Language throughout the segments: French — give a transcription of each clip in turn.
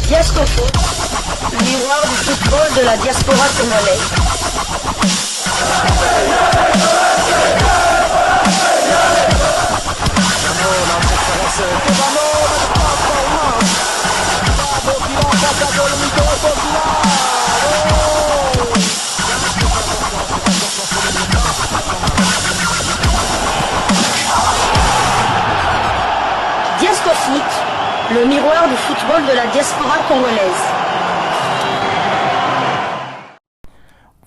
Diasco Foot, le miroir du football de la diaspora congolaise. Diasco Foot, le miroir du football de la diaspora congolaise.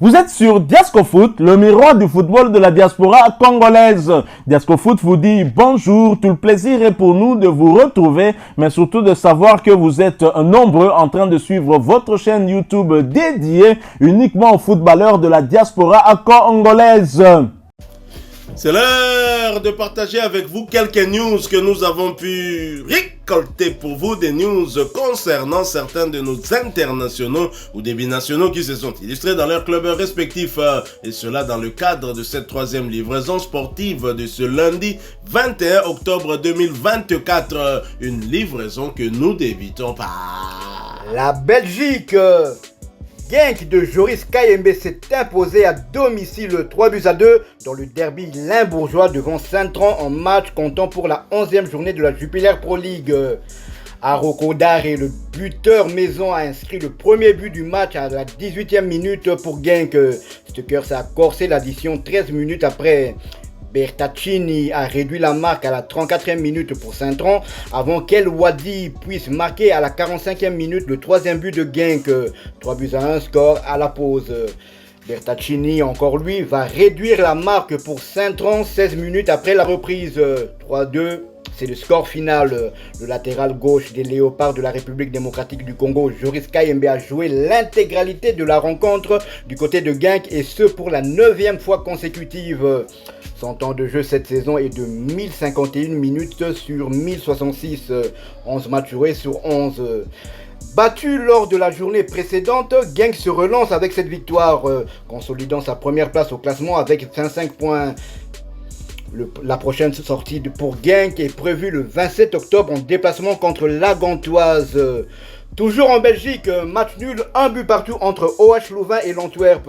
Vous êtes sur Diasco Foot, le miroir du football de la diaspora congolaise. Diasco Foot vous dit bonjour, tout le plaisir est pour nous de vous retrouver, mais surtout de savoir que vous êtes nombreux en train de suivre votre chaîne YouTube dédiée uniquement aux footballeurs de la diaspora congolaise. C'est l'heure de partager avec vous quelques news que nous avons pu récolter pour vous, des news concernant certains de nos internationaux ou des binationaux qui se sont illustrés dans leurs clubs respectifs, et cela dans le cadre de cette troisième livraison sportive de ce lundi 21 octobre 2024, une livraison que nous débutons par la Belgique. Genk de Joris Kayembe s'est imposé à domicile 3-2 dans le derby limbourgeois devant Saint-Tran en match comptant pour la 11e journée de la Jupiler Pro League. Aroko Daré, le buteur maison, a inscrit le premier but du match à la 18e minute pour Genk. Stucker s'est corsé l'addition 13 minutes après. Bertaccini a réduit la marque à la 34e minute pour Saint-Tran avant qu'El Wadi puisse marquer à la 45e minute le troisième but de Genk. 3-1 score à la pause. Bertaccini, encore lui, va réduire la marque pour Saint-Tran 16 minutes après la reprise. 3-2. C'est le score final. Le latéral gauche des Léopards de la République démocratique du Congo, Joris Kayembe, a joué l'intégralité de la rencontre du côté de Genk, et ce pour la 9e fois consécutive. Son temps de jeu cette saison est de 1051 minutes sur 1066, 11 matchs joués sur 11. Battu lors de la journée précédente, Genk se relance avec cette victoire, consolidant sa première place au classement avec 25 points. La prochaine sortie pour Genk est prévue le 27 octobre en déplacement contre la Gantoise. Toujours en Belgique, match nul, un but partout entre OH Louvain et l'Antwerp.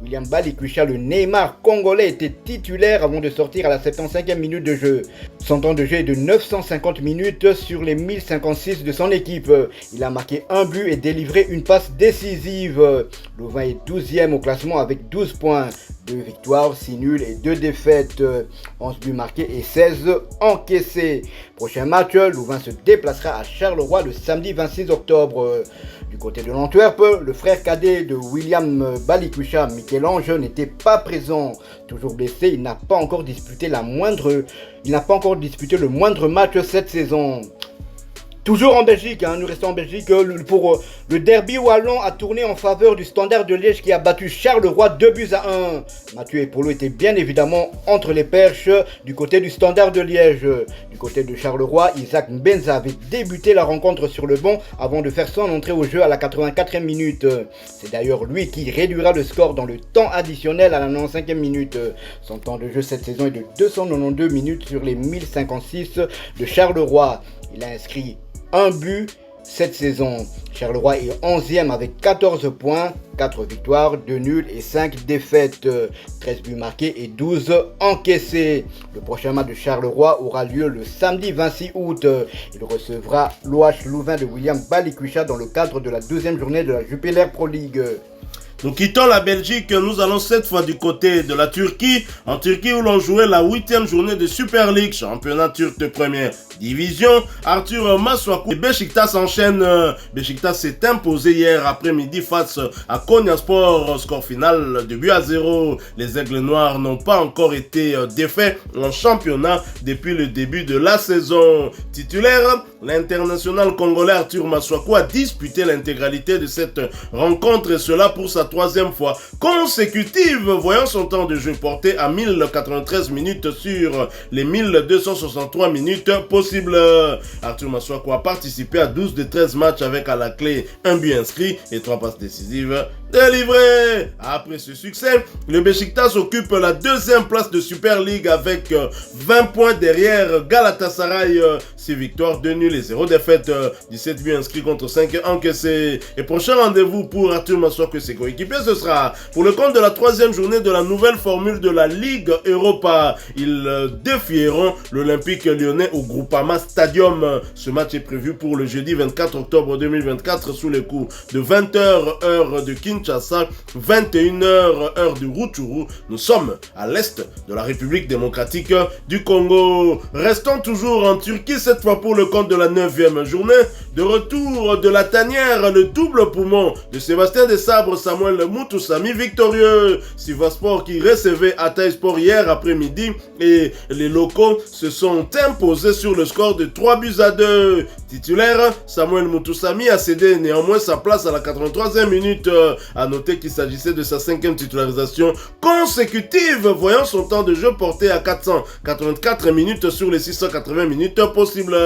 William Balikwisha, le Neymar congolais, était titulaire avant de sortir à la 75e minute de jeu. Son temps de jeu est de 950 minutes sur les 1056 de son équipe. Il a marqué un but et délivré une passe décisive. Louvain est 12e au classement avec 12 points. 2 victoires, 6 nuls et 2 défaites. 11 buts marqués et 16 encaissés. Prochain match, Louvain se déplacera à Charleroi le samedi 26 octobre. Du côté de l'Antwerp, le frère cadet de William Balikwisha, Michel-Ange, n'était pas présent. Toujours blessé, il n'a pas encore disputé le moindre match cette saison. Toujours en Belgique, nous restons en Belgique pour le derby wallon a tourné en faveur du Standard de Liège qui a battu Charleroi 2-1. Mathieu Epolo était bien évidemment entre les perches du côté du Standard de Liège. Du côté de Charleroi, Isaac Mbenza avait débuté la rencontre sur le banc avant de faire son entrée au jeu à la 84e minute. C'est d'ailleurs lui qui réduira le score dans le temps additionnel à la 95e minute. Son temps de jeu cette saison est de 292 minutes sur les 1056 de Charleroi. Il a inscrit un but cette saison. Charleroi est 11e avec 14 points, 4 victoires, 2 nuls et 5 défaites. 13 buts marqués et 12 encaissés. Le prochain match de Charleroi aura lieu le samedi 26 août. Il recevra l'OH Louvain de William Balikwisha dans le cadre de la 12e journée de la Jupiler Pro League. Nous quittons la Belgique, nous allons cette fois du côté de la Turquie, en Turquie où l'on jouait la 8e journée de Super League, championnat turc de première division. Arthur Masuaku et Beşiktaş enchaîne. Beşiktaş s'est imposé hier après-midi face à Konyaspor, score final de 2-0. Les Aigles Noirs n'ont pas encore été défaits en championnat depuis le début de la saison. Titulaire, l'international congolais Arthur Masuaku a disputé l'intégralité de cette rencontre, et cela pour sa 3e fois consécutive, voyant son temps de jeu porté à 1093 minutes sur les 1263 minutes possibles. Arthur Masuaku a participé à 12 de 13 matchs avec à la clé un but inscrit et 3 passes décisives. délivré. Après ce succès, le Beşiktaş occupe la deuxième place de Super League avec 20 points derrière Galatasaray, 6 victoires, 2 nuls et 0 défaites, 17 buts inscrits contre 5 encaissés. Et prochain rendez-vous pour Arthur Masuaku et ses coéquipiers, ce sera pour le compte de la troisième journée de la nouvelle formule de la Ligue Europa. Ils défieront l'Olympique lyonnais au Groupama Stadium. Ce match est prévu pour le jeudi 24 octobre 2024 sous les coups de 20h heure de Kinshasa, 21h heure de Rutshuru. Nous sommes à l'est de la République démocratique du Congo. Restons toujours en Turquie, cette fois pour le compte de la 9e journée. De retour de la tanière, le double poumon de Sébastien Desabre, Samuel Mutusami victorieux. Sivasspor qui recevait Hatayspor hier après-midi et les locaux se sont imposés sur le score de 3-2. Titulaire, Samuel Mutusami a cédé néanmoins sa place à la 83e minute. À noter qu'il s'agissait de sa 5e titularisation consécutive, voyant son temps de jeu porté à 484 minutes sur les 680 minutes possibles.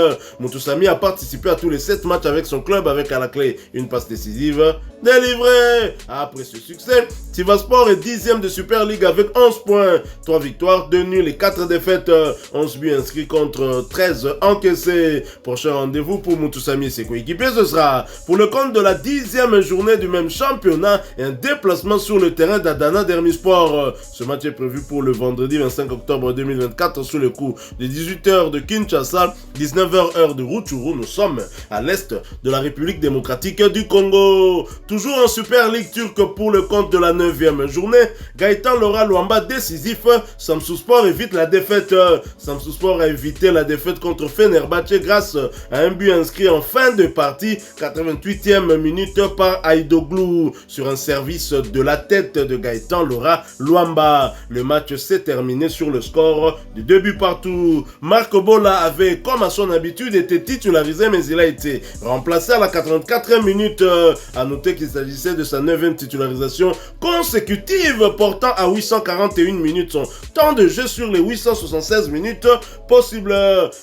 Mutusami a participé à tous les 7 matchs avec son club avec à la clé une passe décisive délivrée. Après ce succès, Sivasspor est 10e de Super League avec 11 points, 3 victoires, 2 nuls et 4 défaites, 11 buts inscrits contre 13 encaissés. Prochain rendez-vous pour Mutusami et ses coéquipiers, ce sera pour le compte de la 10e journée du même championnat et un déplacement sur le terrain d'Adana Demirspor. Ce match est prévu pour le vendredi 25 octobre 2024 sous le coup de 18h de Kinshasa, 19h heure de Rutshuru. Nous sommes à l'est de la République démocratique du Congo. Toujours en Super League turque pour le compte de la 9e journée, Gaëtan Lora Luamba décisif, Samsunspor évite la défaite. Samsunspor a évité la défaite contre Fenerbahçe grâce à un but inscrit en fin de partie, 88e minute par Aïdoglu sur un service de la tête de Gaëtan Lora Luamba. Le match s'est terminé sur le score de 2 buts partout. Marco Bola avait, comme à son habitude, été titularisé mais il a été remplacé à la 84e minute. À noter qu'il s'agissait de sa 9e titularisation consécutive portant à 841 minutes son temps de jeu sur les 876 minutes possibles.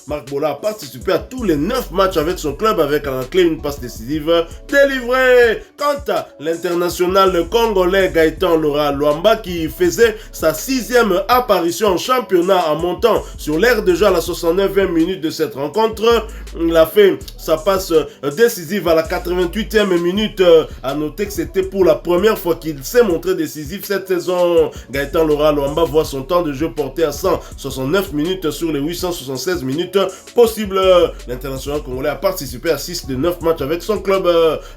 Marc Bola a participé à tous les 9 matchs avec son club avec à la clé une passe décisive délivrée. Quant à l'international congolais Gaëtan Lora Luamba qui faisait sa 6e apparition en championnat en montant sur l'aire de jeu à la 69e minute de cette rencontre, il a fait sa passe décisive à la 88e minute. À noter que c'était pour la première fois qu'il s'est montré décisif cette saison. Gaëtan Lora Luamba voit son temps de jeu porté à 169 minutes sur les 876 minutes possibles. L'international congolais a participé à 6 de 9 matchs avec son club.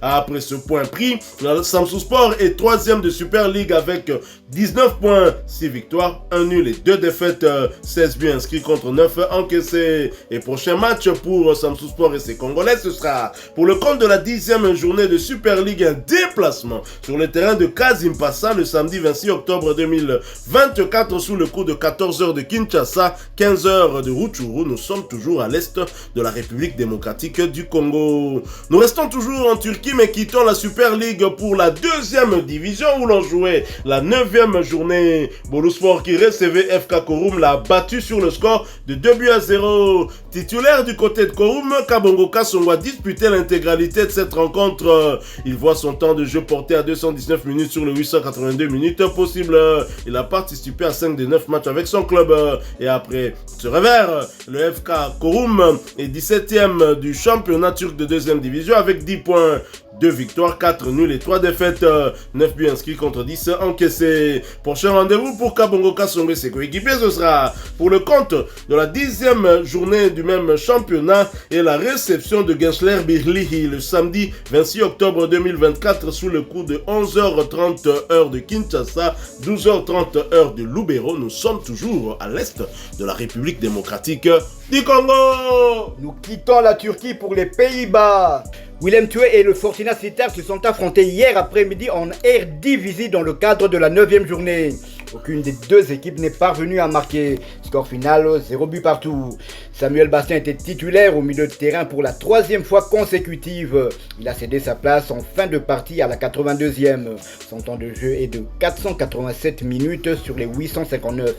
Après ce point pris, Samsunspor est 3e de Super League avec 19 points, 6 victoires, 1 nul et 2 défaites, 16 buts inscrits contre 9 encaissés. Et prochain match pour Samsunspor et ses Congolais, ce sera pour le compte de la 10e journée de Super League, un déplacement sur le terrain de Kasimpasa le samedi 26 octobre 2024 sous le coup de 14h de Kinshasa, 15h de Rutshuru. Nous sommes toujours à l'est de la République démocratique du Congo. Nous restons toujours en Turquie mais quittons la Super League pour la 2e division où l'on jouait la 9e journée. Boluspor qui recevait FK Korum l'a battu sur le score de 2-0. Titulaire du côté de Korum, Kabongo Kasongo a disputé l'intégralité de cette rencontre. Il voit son temps de jeu porté à 219 minutes sur les 882 minutes possibles. Il a participé à 5 des 9 matchs avec son club. Et après ce revers, le FK Korum est 17e du championnat turc de 2e division avec 10 points. 2 victoires, 4 nuls et 3 défaites, 9 buts inscrits contre 10 encaissés. Prochain rendez-vous pour Kabongo Kasongo et ses coéquipiers, ce sera pour le compte de la 10e journée du même championnat et la réception de Gençler Birlihi le samedi 26 octobre 2024 sous le coup de 11h30 heure de Kinshasa, 12h30 heure de Lubero. Nous sommes toujours à l'est de la République démocratique du Congo. Nous quittons la Turquie pour les Pays-Bas. Willem Tué et le Fortuna Sittard se sont affrontés hier après-midi en Eredivisie dans le cadre de la 9e journée. Aucune des deux équipes n'est parvenue à marquer. Score final, 0 but partout. Samuel Bastien était titulaire au milieu de terrain pour la 3e fois consécutive. Il a cédé sa place en fin de partie à la 82e. Son temps de jeu est de 487 minutes sur les 859.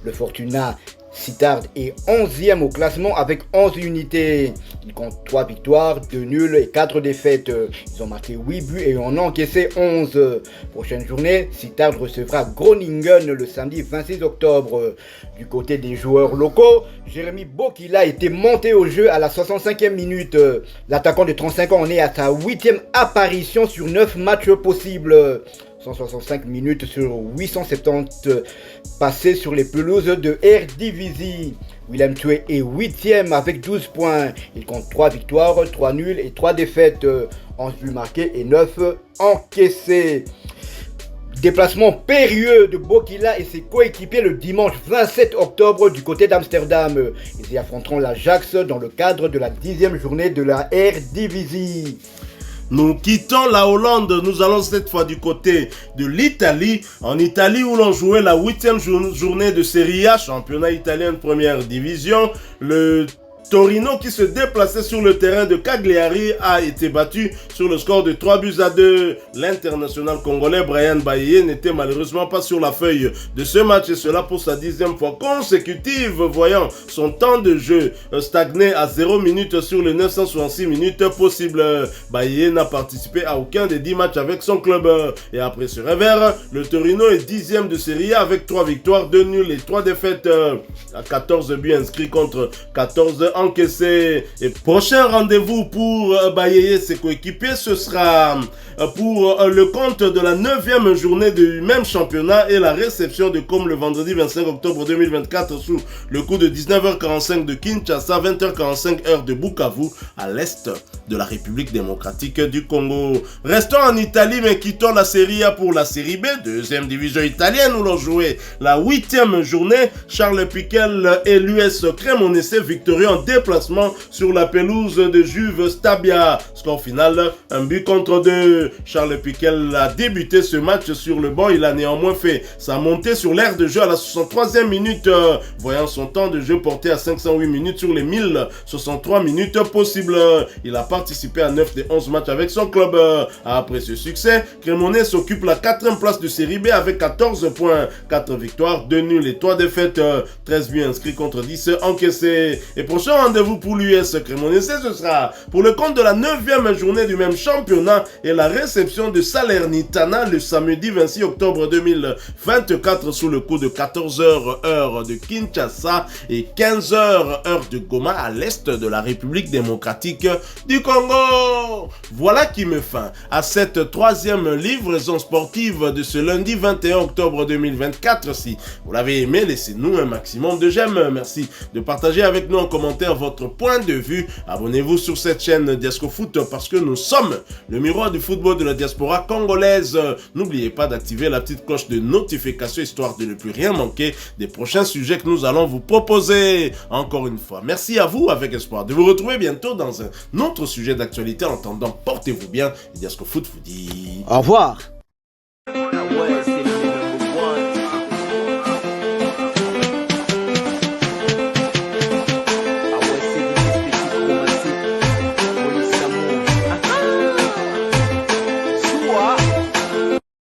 Le Fortuna Sittard est 11e au classement avec 11 unités. Il compte 3 victoires, 2 nuls et 4 défaites. Ils ont marqué 8 buts et en ont encaissé 11. Prochaine journée, Sittard recevra Groningen le samedi 26 octobre. Du côté des joueurs locaux, Jérémy Bokila a été monté au jeu à la 65e minute. L'attaquant de 35 ans en est à sa 8e apparition sur 9 matchs possibles. 165 minutes sur 870 passés sur les pelouses de Eredivisie. Willem Tué est 8e avec 12 points. Il compte 3 victoires, 3 nuls et 3 défaites. 11 buts marqués et 9 encaissés. Déplacement périlleux de Bokila et ses coéquipiers le dimanche 27 octobre du côté d'Amsterdam. Ils y affronteront l'Ajax dans le cadre de la 10e journée de la Eredivisie. Nous quittons la Hollande, nous allons cette fois du côté de l'Italie. En Italie où l'on jouait la 8e journée de Serie A, championnat italien de première division. Le Torino qui se déplaçait sur le terrain de Cagliari a été battu sur le score de 3-2. L'international congolais Bryan Bayeye n'était malheureusement pas sur la feuille de ce match et cela pour sa 10e fois consécutive, voyant son temps de jeu stagner à 0 minutes sur les 966 minutes possibles. Bayeye n'a participé à aucun des 10 matchs avec son club et après ce revers, le Torino est 10e de Serie A avec 3 victoires, 2 nuls et 3 défaites à 14 buts inscrits contre 14 encaissé. Et prochain rendez-vous pour Bayeye et ses coéquipiers, ce sera pour le compte de la 9e journée du même championnat et la réception de Comme le vendredi 25 octobre 2024 sous le coup de 19h45 de Kinshasa, 20h45 heure de Bukavu à l'est de la République démocratique du Congo. Restons en Italie mais quittons la Serie A pour la Série B, deuxième division italienne où l'on jouait la 8e journée. Charles Piquel et l'US Cremonese victorieux en déplacement sur la pelouse de Juve Stabia. Score final, 1 but contre 2. Charles Piquel a débuté ce match sur le banc. Il a néanmoins fait sa montée sur l'aire de jeu à la 63e minute, voyant son temps de jeu porté à 508 minutes sur les 1063 minutes possibles. Il a participé à 9 des 11 matchs avec son club. Après ce succès, Cremonese occupe la 4e place de Série B avec 14 points, 4 victoires, 2 nuls et 3 défaites, 13 buts inscrits contre 10 encaissés. Et prochain rendez-vous pour l'US Cremonese, ce sera pour le compte de la 9e journée du même championnat et la réception de Salernitana le samedi 26 octobre 2024 sous le coup de 14h heure de Kinshasa et 15h heure de Goma à l'est de la République démocratique du Congo. Voilà qui met fin à cette 3e livraison sportive de ce lundi 21 octobre 2024. Si vous l'avez aimé, laissez-nous un maximum de j'aime. Merci de partager avec nous en commentaire votre point de vue. Abonnez-vous sur cette chaîne Diasco Foot parce que nous sommes le miroir du football de la diaspora congolaise. N'oubliez pas d'activer la petite cloche de notification histoire de ne plus rien manquer des prochains sujets que nous allons vous proposer. Encore une fois, merci à vous avec espoir de vous retrouver bientôt dans un autre sujet d'actualité. En attendant, portez-vous bien. Diasco Foot vous dit au revoir.